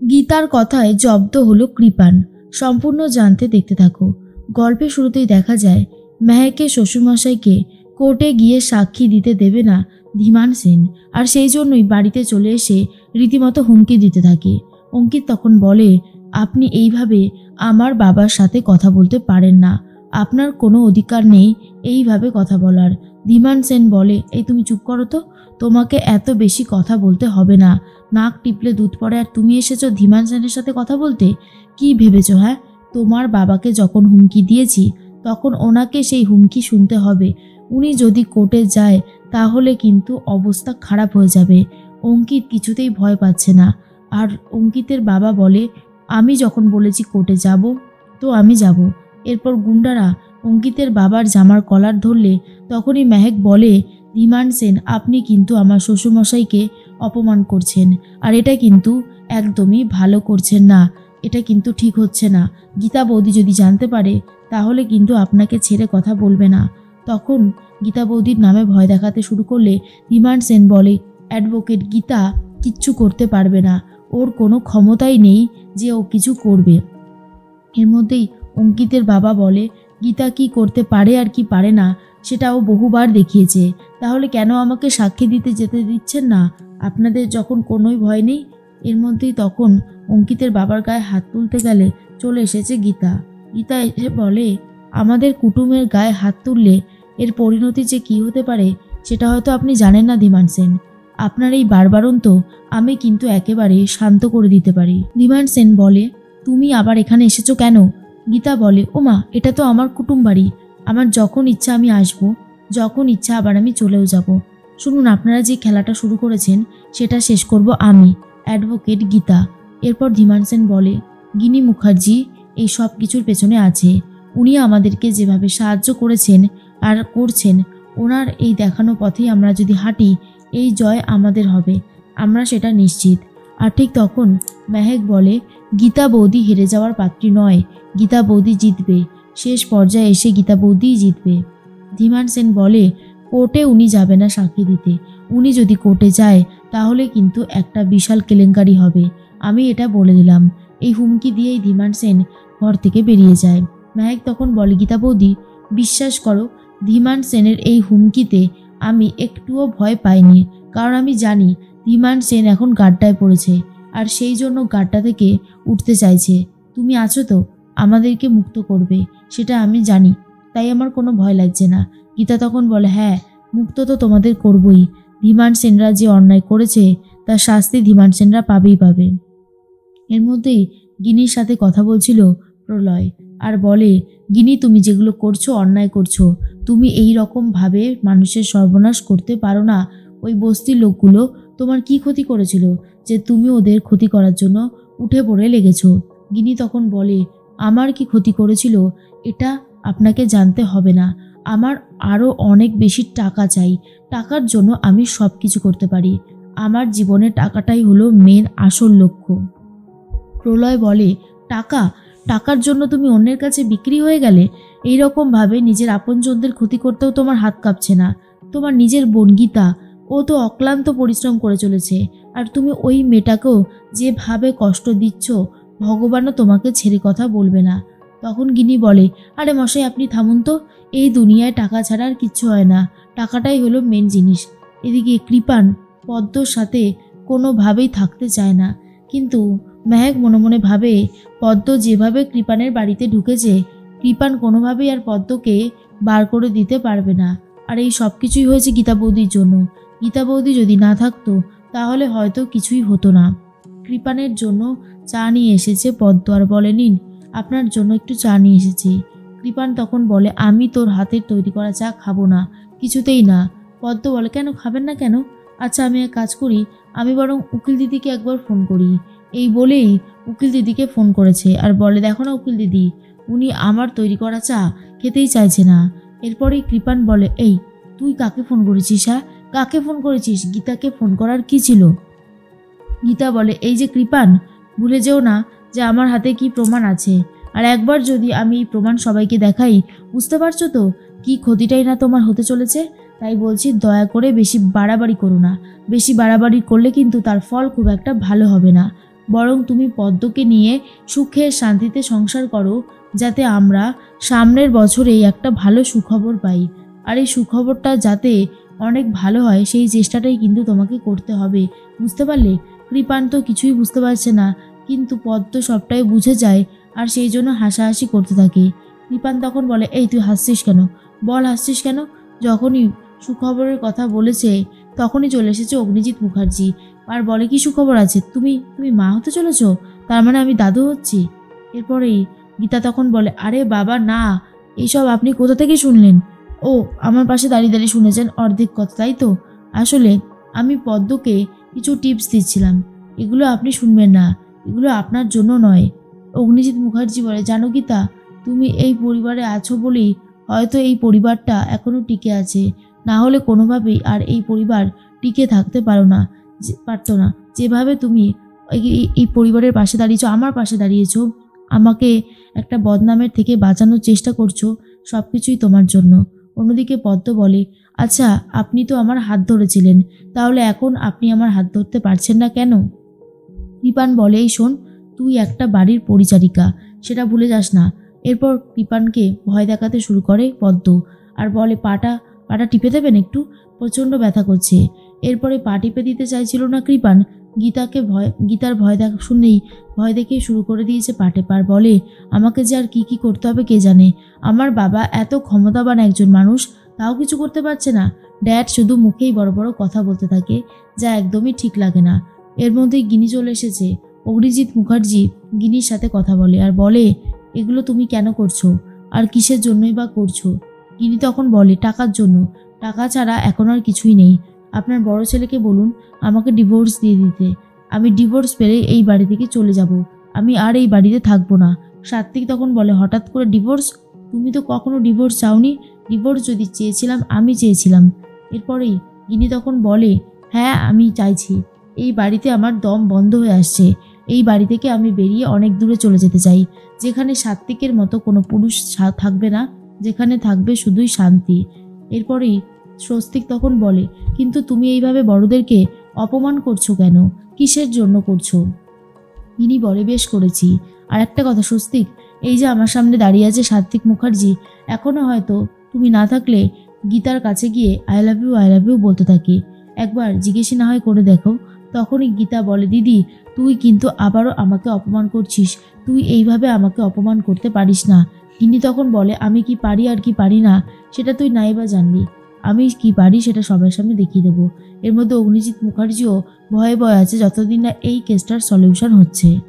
গীতার কথায় জব্দ হলো কৃপান। সম্পূর্ণ জানতে দেখতে থাকো। গল্পের শুরুতেই দেখা যায় মেহেকের শ্বশুরমশাইকে কোর্টে গিয়ে সাক্ষী দিতে দেবে না ধীমান সেন, আর সেই জন্যই বাড়িতে চলে এসে রীতিমতো হুমকি দিতে থাকে। অঙ্কিত তখন বলে, আপনি এইভাবে আমার বাবার সাথে কথা বলতে পারেন না, আপনার কোনো অধিকার নেই এইভাবে কথা বলার। ধীমান সেন বলে, এই তুমি চুপ করো তো, তোমাকে এত বেশি কথা বলতে হবে না, নাক টিপলে দুধ পড়ে, আর তুমি এসেছো ধীমান সেনের সাথে কথা বলতে? কি ভেবেছো? হ্যাঁ, তোমার বাবাকে যখন হুমকি দিয়েছি তখন ওনাকে সেই হুমকি শুনতে হবে। উনি যদি কোর্টে যায় তাহলে কিন্তু অবস্থা খারাপ হয়ে যাবে। অঙ্কিত কিছুতেই ভয় পাচ্ছে না। আর অঙ্কিতের বাবা বলে, আমি যখন বলেছি কোর্টে যাব তো আমি যাব। এরপর গুন্ডারা অঙ্কিতের বাবার জামার কলার ধরলে তখনই মেহেক বলে, ধীমান সেন, আপনি কিন্তু আমার শ্বশুরমশাইকে অপমান করছেন, আর এটা কিন্তু একদমই ভালো করছেন না, এটা কিন্তু ঠিক হচ্ছে না। গীতা বৌদি যদি জানতে পারে তাহলে কিন্তু আপনাকে ছেড়ে কথা বলবে না। তখন গীতা বৌদির নামে ভয় দেখাতে শুরু করলে ধীমান সেন বলে, অ্যাডভোকেট গীতা কিচ্ছু করতে পারবে না, ওর কোনো ক্ষমতাই নেই যে ও কিছু করবে। এর মধ্যেই অঙ্কিতের বাবা বলে, গীতা কি করতে পারে আর কি পারে না সেটা ও বহুবার দেখিয়েছে, তাহলে কেন আমাকে সাক্ষী দিতে যেতে দিচ্ছেন না? আপনাদের যখন কোনোই ভয় নেই। এর মধ্যেই তখন অঙ্কিতের বাবার গায়ে হাত তুলতে গেলে চলে এসেছে গীতা। গীতা এসে বলে, আমাদের কুটুমের গায়ে হাত তুললে এর পরিণতি যে কী হতে পারে সেটা হয়তো আপনি জানেন না ধীমান সেন। আপনার এই বারবারন্ত আমি কিন্তু একেবারে শান্ত করে দিতে পারি। ধীমান সেন বলে, তুমি আবার এখানে এসেছো কেন? গীতা বলে, ওমা, এটা তো আমার কুটুম বাড়ি, আমার যখন ইচ্ছা আমি আসব, যখন ইচ্ছা আবার আমি চলেও যাব। শুনুন, আপনারা যে খেলাটা শুরু করেছেন সেটা শেষ করব আমি, অ্যাডভোকেট গীতা। এরপর ধীমান সেন বলে, গিনি মুখার্জি এই সব কিছুর পেছনে আছে। উনি আমাদেরকে যেভাবে সাহায্য করেছেন আর করছেন, ওনার এই দেখানো পথেই আমরা যদি হাঁটি এই জয় আমাদের হবে, আমরা সেটা নিশ্চিত। আর ঠিক তখন মেহেক বলে, গীতা বৌদি হেরে যাওয়ার পাত্রী নয়, গীতা বৌদি জিতবে, শেষ পর্যায়ে এসে গীতা বৌদিই জিতবে। ধীমান সেন বলে, কোর্টে উনি যাবে না সাক্ষী দিতে, উনি যদি কোর্টে যায় তাহলে কিন্তু একটা বিশাল কেলেঙ্কারি হবে, আমি এটা বলে দিলাম। এই হুমকি দিয়েই ধীমান সেন ঘর থেকে বেরিয়ে যায়। মেহেক তখন বলে, গীতা বৌদি, বিশ্বাস করো, ধীমান সেনের এই হুমকিতে আমি একটুও ভয় পাইনি, কারণ আমি জানি ধীমান সেন এখন গাড্ডায় পড়েছে, আর সেই জন্য গাড্ডা থেকে উঠতে চাইছে। তুমি আছো তো, আমাদেরকে মুক্ত করবে, সেটা আমি জানি, তাই আমার কোনো ভয় লাগছে না। গীতা তখন বলে, হ্যাঁ, মুক্ত তো তোমাদের করবই, ধীমান সেনরা যে অন্যায় করেছে তার শাস্তি ধীমান সেনরা পাবেই পাবে। এর মধ্যেই গিনির সাথে কথা বলছিল প্রলয়, আর বলে, গিনি, তুমি যেগুলো করছো অন্যায় করছো, তুমি এই রকমভাবে মানুষের সর্বনাশ করতে পারো না। ওই বস্তির লোকগুলো তোমার কি ক্ষতি করেছিল যে তুমি ওদের ক্ষতি করার জন্য উঠে পড়ে লেগেছো? গিনি তখন বলে, আমার কি ক্ষতি করেছিল এটা আপনাকে জানতে হবে না, আমার আরও অনেক বেশি টাকা চাই, টাকার জন্য আমি সব কিছু করতে পারি, আমার জীবনে টাকাটাই হলো মেন আসল লক্ষ্য। প্রলয় বলে, টাকা? টাকার জন্য তুমি অন্যের কাছে বিক্রি হয়ে গেলে? এইরকমভাবে নিজের আপনজনদের ক্ষতি করতেও তোমার হাত কাঁপছে না? তোমার নিজের বোন গীতা, ও তো অক্লান্ত পরিশ্রম করে চলেছে, আর তুমি ওই মেয়েটাকেও যেভাবে কষ্ট দিচ্ছ, ভগবানও তোমাকে ছেড়ে কথা বলবে না। তখন গিনি বলে, আরে মশাই, আপনি থামুন তো, এই দুনিয়ায় টাকা ছাড়া আর কিচ্ছু হয় না, টাকাটাই হলো মেন জিনিস। এদিকে কৃপান পদ্মর সাথে কোনোভাবেই থাকতে চায় না, কিন্তু মেহেক মনে মনে ভাবে, পদ্ম যেভাবে কৃপানের বাড়িতে ঢুকেছে, কৃপান কোনোভাবেই আর পদ্মকে বার করে দিতে পারবে না। আর এই সব কিছুই হয়েছে গীতা বৌদির জন্য। গীতা বৌদি যদি না থাকতো তাহলে হয়তো কিছুই হতো না। কৃপানের জন্য চা নিয়ে এসেছে পদ্ম, আর বলে, নিন, আপনার জন্য একটু চা নিয়ে এসেছি। কৃপান তখন বলে, আমি তোর হাতের তৈরি করা চা খাবো না, কিছুতেই না। পদ্ম বলে, কেন খাবেন না কেন? আচ্ছা, আমি এক কাজ করি, আমি বরং উকিল দিদিকে একবার ফোন করি। এই বলেই উকিল দিদিকে ফোন করেছে, আর বলে, দেখো না উকিল দিদি, উনি আমার তৈরি করা চা খেতেই চাইছে না। এরপরেই কৃপান বলে, এই তুই কাকে ফোন করেছিস? হ্যাঁ, কাকে ফোন করেছিস? গীতাকে ফোন করার কি ছিল? গীতা বলে, এই যে কৃপান, ভুলে যেও না যে আমার হাতে কি প্রমাণ আছে, আর একবার যদি আমি এই প্রমাণ সবাইকে দেখাই, বুঝতে পারছো তো কি ক্ষতিটাই না তোমার হতে চলেছে। তাই বলছি, দয়া করে বেশি বাড়াবাড়ি করো না, বেশি বাড়াবাড়ি করলে কিন্তু তার ফল খুব একটা ভালো হবে না। বরং তুমি পদ্মকে নিয়ে সুখে শান্তিতে সংসার করো, যাতে আমরা সামনের বছরেই একটা ভালো সুখবর পাই। আর এই সুখবরটা যাতে অনেক ভালো হয় সেই চেষ্টাটাই কিন্তু তোমাকে করতে হবে, বুঝতে পারলে? কৃপান তো কিছুই বুঝতে পারছে না, কিন্তু পদ্ম সবটাই বুঝে যায় আর সেই জন্য হাসাহাসি করতে থাকে। কৃপান তখন বলে, এই তুই হাসছিস কেন? বল হাসছিস কেন? যখনই সুখবরের কথা বলেছে তখনই চলে এসেছে অগ্নিজিৎ মুখার্জি আর বলে, কি সুখবর আছে? তুমি তুমি মা হতে চলেছ? তার মানে আমি দাদু হচ্ছি? এরপরেই গীতা তখন বলে, আরে বাবা না, এইসব আপনি কোথা থেকে শুনলেন? ও, আমার পাশে দাঁড়িয়ে দাঁড়িয়ে শুনেছেন অর্ধেক কথা, তাই তো? আসলে আমি পদ্মকে কিছু টিপস দিচ্ছিলাম, এগুলো আপনি শুনবেন না, এগুলো আপনার জন্য নয়। অগ্নিজিৎ মুখার্জি বলে, জানো গীতা, তুমি এই পরিবারে আছো বলেই হয়তো এই পরিবারটা এখনও টিকে আছে, না হলে কোনোভাবেই আর এই পরিবার টিকে থাকতে পারতো না। যেভাবে তুমি এই পরিবারের পাশে দাঁড়িয়েছো, আমার পাশে দাঁড়িয়েছো, আমাকে একটা বদনামের থেকে বাঁচানোর চেষ্টা করছো, সব কিছুই তোমার জন্য। অন্যদিকে পদ্ম বলে, আচ্ছা আপনি তো আমার হাত ধরেছিলেন, তাহলে এখন আপনি আমার হাত ধরতে পারছেন না কেন? কৃপান বলে, এই শোন, তুই একটা বাড়ির পরিচারিকা, সেটা ভুলে যাস না। এরপর কৃপানকে ভয় দেখাতে শুরু করে পদ্ম আর বলে, পাটা টিপে দেবেন একটু, প্রচণ্ড ব্যথা করছে। এরপরে পা টিপে দিতে চাইছিল না কৃপান, গীতার ভয় শুনেই ভয় দেখে শুরু করে দিয়েছে পা টেপার। বলে, আমাকে যে আর কি করতে হবে কে জানে, আমার বাবা এত ক্ষমতাবান একজন মানুষ, তাও কিছু করতে পারছে না। ড্যাড শুধু মুখেই বড় বড় কথা বলতে থাকে, যা একদমই ঠিক লাগে না। এর মধ্যেই গিনি চলে এসেছে। অগ্নিজিৎ মুখার্জি গিনির সাথে কথা বলে আর বলে, এগুলো তুমি কেন করছো আর কিসের জন্যই বা করছো? গিনি তখন বলে, টাকার জন্য, টাকা ছাড়া এখন আর কিছুই নেই। আপনার বড় ছেলেকে বলুন আমাকে ডিভোর্স দিয়ে দিতে, আমি ডিভোর্স পেলে এই বাড়ি থেকে চলে যাব, আমি আর এই বাড়িতে থাকবো না। সাত্বিক তখন বলে, হঠাৎ করে ডিভোর্স? তুমি তো কখনো ডিভোর্স চাওনি। ডিভোর্স যদি চেয়েছিলাম আমি চেয়েছিলাম। এরপরেই গিনি তখন বলে, হ্যাঁ আমি চাইছি, এই বাড়িতে আমার দম বন্ধ হয়ে আসছে, এই বাড়ি থেকে আমি বেরিয়ে অনেক দূরে চলে যেতে চাই, যেখানে সাত্বিকের মতো কোনো পুরুষ থাকবে না, যেখানে থাকবে শুধুই শান্তি। এরপরেই স্বস্তিক তখন বলে, কিন্তু তুমি এইভাবে বড়দেরকে অপমান করছো কেন? কিসের জন্য করছো? ইনি বলে, বেশ করেছি। আর একটা কথা স্বস্তিক, এই যে আমার সামনে দাঁড়িয়ে আছে সাত্বিক মুখার্জি, এখনও হয়তো তুমি না থাকলে গীতার কাছে গিয়ে আই লাভ ইউ বলতে থাকে, একবার জিজ্ঞেস না হয় করে দেখো। তখনই গীতা বলে, দিদি তুই কিন্তু আবারও আমাকে অপমান করছিস, তুই এইভাবে আমাকে অপমান করতে পারিস না। তিনি তখন বলে, আমি কি পারি আর কি পারি না সেটা তুই নাই বা জানবি, আমি কি পারি সেটা সবার সামনে দেখিয়ে দেবো। এর মধ্যে অগ্নিজিৎ মুখার্জিও ভয়ে ভয়ে আছে যতদিন না এই কেসটার সলিউশন হচ্ছে।